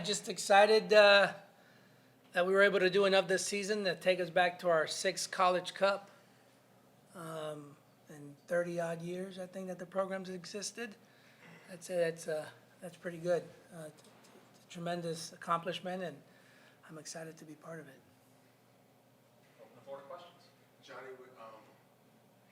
Just excited that we were able to do enough this season to take us back to our sixth college cup in 30 odd years. I think that the program's existed. That's pretty good. It's a tremendous accomplishment, and I'm excited to be part of it. Open the floor to questions. Johnny,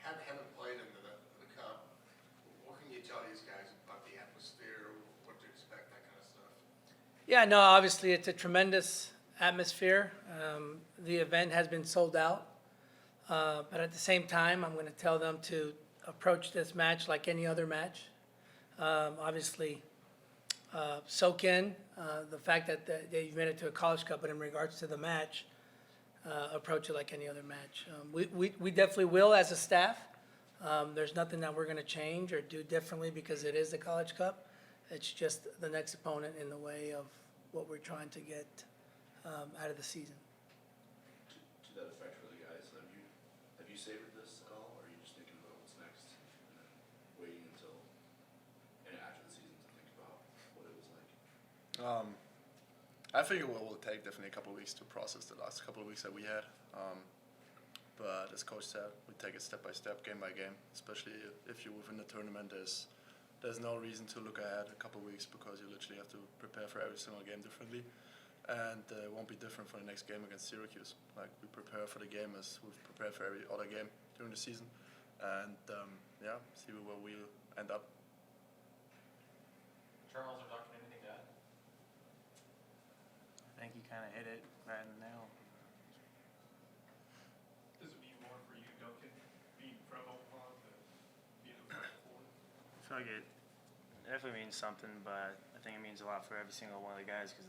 haven't played in the Cup. What can you tell these guys about the atmosphere, what to expect, that kind of stuff? Yeah, no, obviously it's a tremendous atmosphere. The event has been sold out. But at the same time, I'm going to tell them to approach this match like any other match. Obviously, soak in the fact that you've made it to a college cup, but in regards to the match, approach it like any other match. We definitely will as a staff. There's nothing that we're going to change or do differently because it is the college cup. It's just the next opponent in the way of what we're trying to get out of the season. To that effect for the guys, have you savored this at all, or are you just thinking about what's next and then waiting until and after the season to think about what it was like? I think it will take definitely a couple of weeks to process the last couple of weeks that we had. But as coach said, we take it step by step, game by game. Especially if you're within the tournament, there's no reason to look ahead a couple of weeks because you literally have to prepare for every single game differently. And it won't be different for the next game against Syracuse. Like, we prepare for the game as we've prepared for every other game during the season. And see where we'll end up. Charles or Duncan, anything to add? I think you kind of hit it right in the nail. Does it mean more for you, Duncan, being from Omaha to being a Final Four? I feel like it definitely means something, but I think it means a lot for every single one of the guys because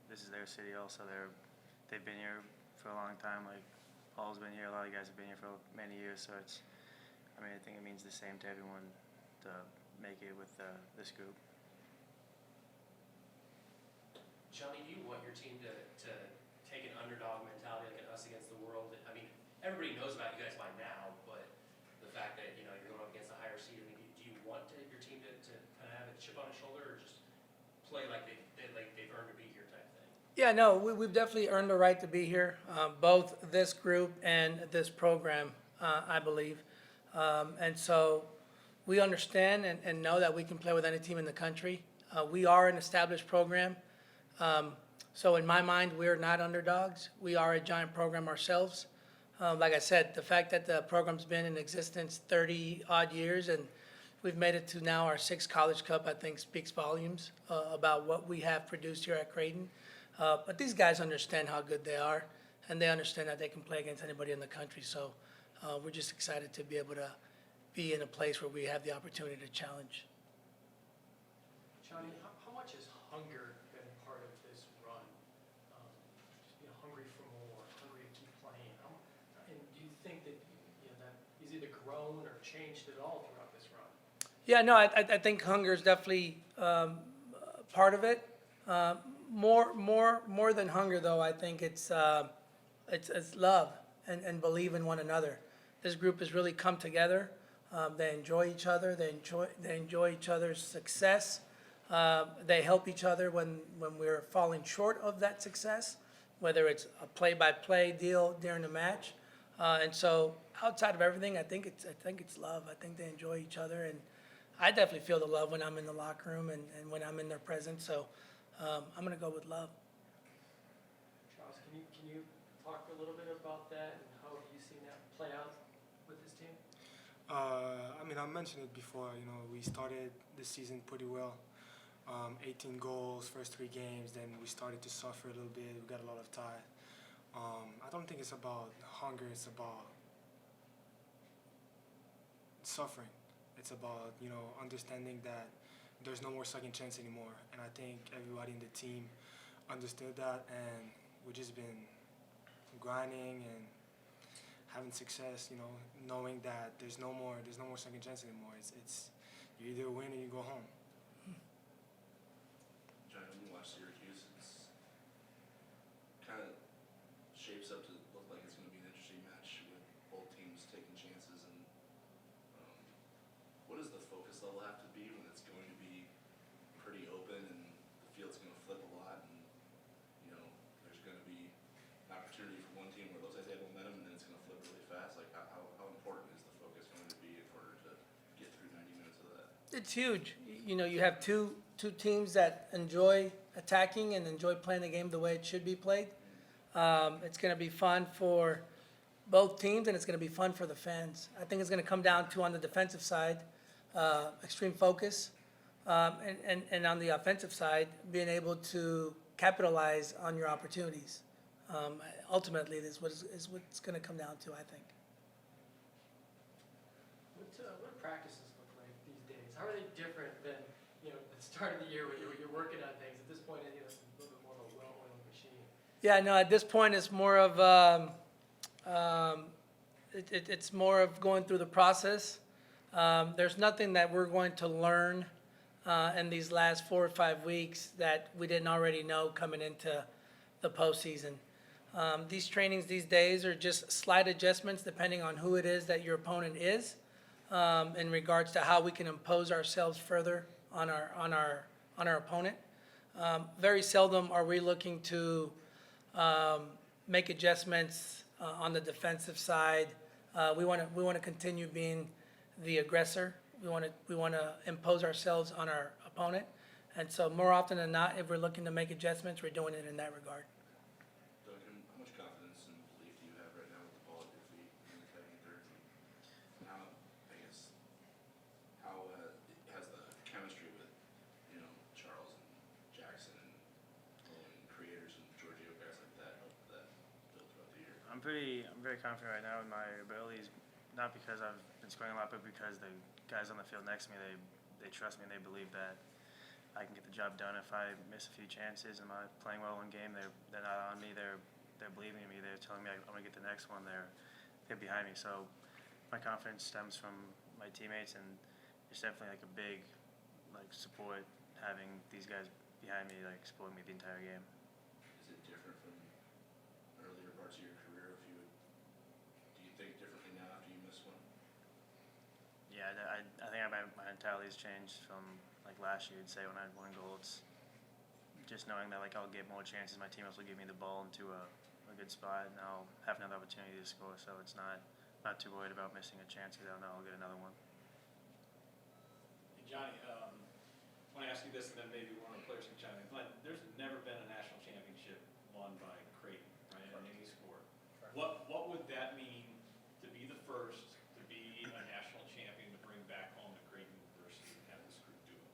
this is their city also. They've been here for a long time. Like Paul's been here, a lot of guys have been here for many years. So I think it means the same to everyone to make it with this group. Johnny, do you want your team to take an underdog mentality like an us against the world? I mean, everybody knows about you guys by now, but the fact that you're going up against a higher seed, I mean, do you want your team to kind of have a chip on his shoulder, or just play like they've earned to be here type thing? Yeah, no, we've definitely earned the right to be here, both this group and this program, I believe. And so we understand and know that we can play with any team in the country. We are an established program. So in my mind, we're not underdogs. We are a giant program ourselves. Like I said, the fact that the program's been in existence 30 odd years and we've made it to now our sixth college cup, I think speaks volumes about what we have produced here at Creighton. But these guys understand how good they are, and they understand that they can play against anybody in the country. So we're just excited to be able to be in a place where we have the opportunity to challenge. Johnny, how much has hunger been part of this run? Just being hungry for more, hungry to keep playing. And do you think that that is either grown or changed at all throughout this run? Yeah, no, I think hunger is definitely part of it. More than hunger, though, I think it's love and believe in one another. This group has really come together. They enjoy each other. They enjoy each other's success. They help each other when we're falling short of that success, whether it's a play-by-play deal during the match. And so, outside of everything, I think it's love. I think they enjoy each other, and I definitely feel the love when I'm in the locker room and when I'm in their presence. So, I'm going to go with love. Charles, can you talk a little bit about that and how have you seen that play out with this team? I mentioned it before. We started this season pretty well. 18 goals, first 3 games. Then we started to suffer a little bit. We got a lot of tie. I don't think it's about hunger. It's about suffering. It's about understanding that there's no more second chance anymore. And I think everybody in the team understood that, and we've just been grinding and having success. Knowing that there's no more second chance anymore. It's you either win or you go home. John, when you watch Syracuse, it's kind of shapes up to look like it's going to be an interesting match with both teams taking chances. And what does the focus level have to be when it's going to be pretty open and the field's going to flip a lot? it's huge. You know, you have two teams that enjoy attacking and enjoy playing the game the way it should be played. It's gonna be fun for both teams, and it's gonna be fun for the fans. I think it's gonna come down to, on the defensive side, extreme focus, and on the offensive side, being able to capitalize on your opportunities. Ultimately, this is what it's gonna come down to, I think. What do practices look like these days? How are they different than, you know, the start of the year when you're working on things? At this point, you know, it's a little bit more of a well-oiled machine. Yeah, no, at this point, it's more of, it's more of going through the process. There's nothing that we're going to learn in these last 4 or 5 weeks that we didn't already know coming into the postseason. These trainings these days are just slight adjustments depending on who it is that your opponent is, in regards to how we can impose ourselves further on our opponent. Very seldom are we looking to make adjustments on the defensive side. We want to continue being the aggressor. We want to impose ourselves on our opponent. And so more often than not, if we're looking to make adjustments, we're doing it in that regard. Duncan, how much confidence and belief do you have right now with the ball at your feet in the attacking third? And how, I guess, how has the chemistry with, you know, Charles and Jackson and Owen, creators and Giorgio, guys like that, helped that build throughout the year? I'm very confident right now in my abilities, not because I've been scoring a lot, but because the guys on the field next to me, they trust me and they believe that I can get the job done. If I miss a few chances and I'm not playing well in game, they're not on me. They're believing in me. They're telling me I'm gonna get the next one. They're behind me. So my confidence stems from my teammates, and it's definitely like a big support having these guys behind me, like supporting me the entire game. Is it different from earlier parts of your career? Do you think differently now after you miss one? Yeah, I think my mentality has changed from like last year. I'd say when I had 1 goal, it's just knowing that like I'll get more chances. My teammates will give me the ball into a good spot, and I'll have another opportunity to score. So it's not too worried about missing a chance, because I know I'll get another one. Hey, Johnny, I want to ask you this, and then maybe one of the players can chime in. But there's never been a national championship won by Creighton, right, in any sport. What would that mean to be the first to be a national champion, to bring back home to Creighton University and have this group do it?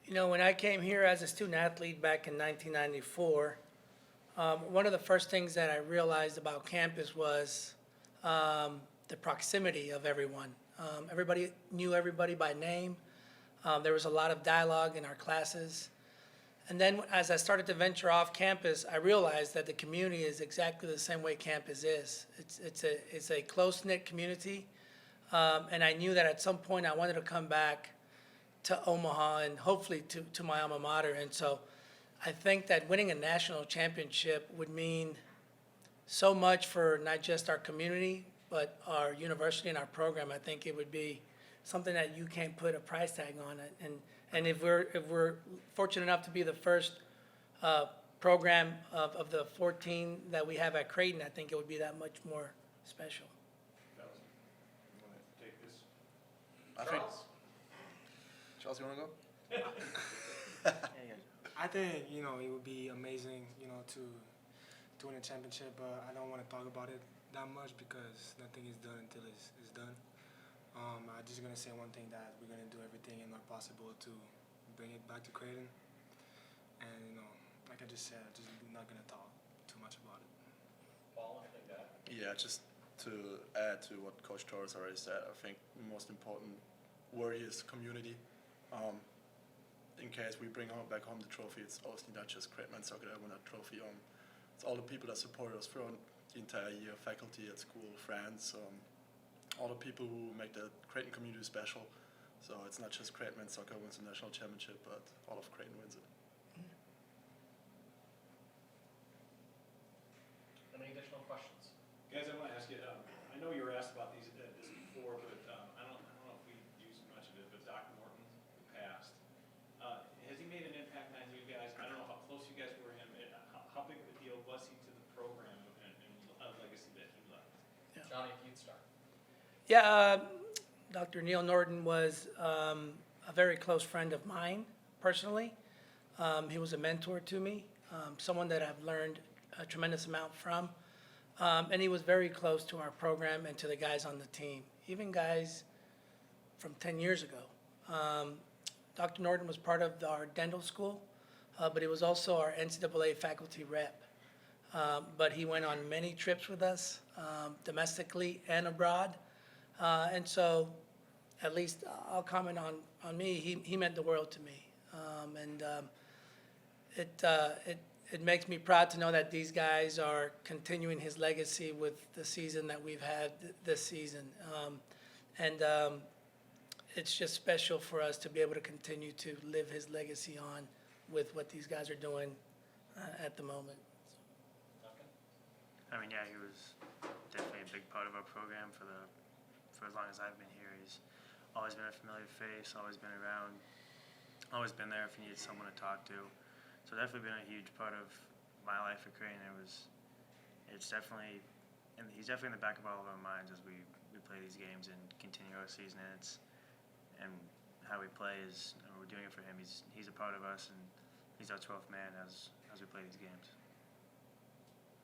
You know, when I came here as a student athlete back in 1994, one of the first things that I realized about campus was the proximity of everyone. Everybody knew everybody by name. There was a lot of dialogue in our classes. And then as I started to venture off campus, I realized that the community is exactly the same way campus is. It's a close-knit community. And I knew that at some point I wanted to come back to Omaha and hopefully to my alma mater. And so I think that winning a national championship would mean so much for not just our community, but our university and our program. I think it would be something that you can't put a price tag on it. And if we're fortunate enough to be the first program of the 14 that we have at Creighton, I think it would be that much more special. Fellas, you want to take this? I think. Charles, you want to go? I think, you know, it would be amazing, you know, to win a championship, but I don't want to talk about it that much because nothing is done until it's done. I'm just going to say one thing, that we're going to do everything in our possible to bring it back to Creighton. And, you know, like I just said, I'm just not going to talk too much about it. Paul, anything to add? Yeah, just to add to what Coach Torres already said, I think the most important word is community. In case we bring back home the trophy, it's obviously not just Creighton soccer that won that trophy. It's all the people that supported us throughout the entire year, faculty at school, friends, all the people who make the Creighton community special. So it's not just Creighton men's soccer wins the national championship, but all of Creighton wins it. Any additional questions? Guys, I want to ask you, I know you were asked about this before, but I don't know if we used much of it, but Dr. Norton, who passed, has he made an impact on you guys? I don't know how close you guys were to him. How big of a deal was he to the program and a legacy that he left? Johnny, if you'd start. Yeah, Dr. Neil Norton was a very close friend of mine personally. He was a mentor to me, someone that I've learned a tremendous amount from. And he was very close to our program and to the guys on the team, even guys from 10 years ago. Dr. Norton was part of our dental school, but he was also our NCAA faculty rep. But he went on many trips with us, domestically and abroad. And so, at least I'll comment on me, he meant the world to me. It makes me proud to know that these guys are continuing his legacy with the season that we've had this season. It's just special for us to be able to continue to live his legacy on with what these guys are doing at the moment. I mean, yeah, he was definitely a big part of our program for as long as I've been here. He's always been a familiar face, always been around, always been there if you needed someone to talk to. So definitely been a huge part of my life at Creighton. He's definitely in the back of all of our minds as we play these games and continue our season. And how we play is, we're doing it for him. He's a part of us, and he's our 12th man as we play these games.